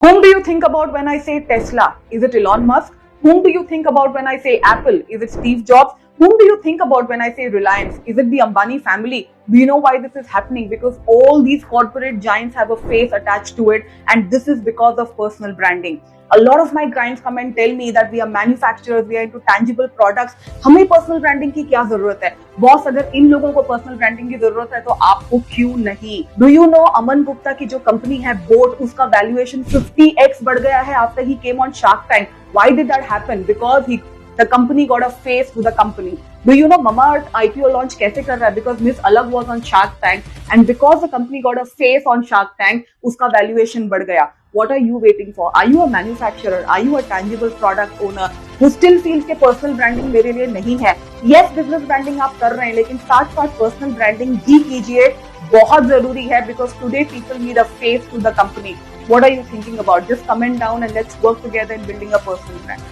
Whom do you think about when I say Tesla? Is it Elon Musk? Whom do you think about when I say Apple? Is it Steve Jobs? Whom do you think about when I say Reliance? Is it the Ambani family? Do you know why this is happening? Because all these corporate giants have a face attached to it, and this is because of personal branding. A lot of my clients come and tell me that we are manufacturers, we are into tangible products. हमें personal branding की क्या जरूरत है? Boss, अगर इन लोगों को personal branding की जरूरत है तो आपको क्यों नहीं? Do you know Aman Gupta की जो कंपनी है बोट, उसका वैल्यूएशन 50x बढ़ गया है after he came on shark tank. Why did that happen? Because the company got a face to the company. Do you know Mamaearth IPO launch कैसे कर रहा है? Because Miss Alag was on Shark Tank, and because the company got a face on Shark Tank, उसका valuation बढ़ गया. What are you waiting for? Are you a manufacturer? Are you a tangible product owner who still feels कि personal branding मेरे लिए नहीं है? Yes, business branding आप कर रहे हैं, लेकिन साथ साथ personal branding भी कीजिए, बहुत जरूरी है, because today people need a face to the company. What are you thinking about? Just comment down and let's work together in building a personal brand.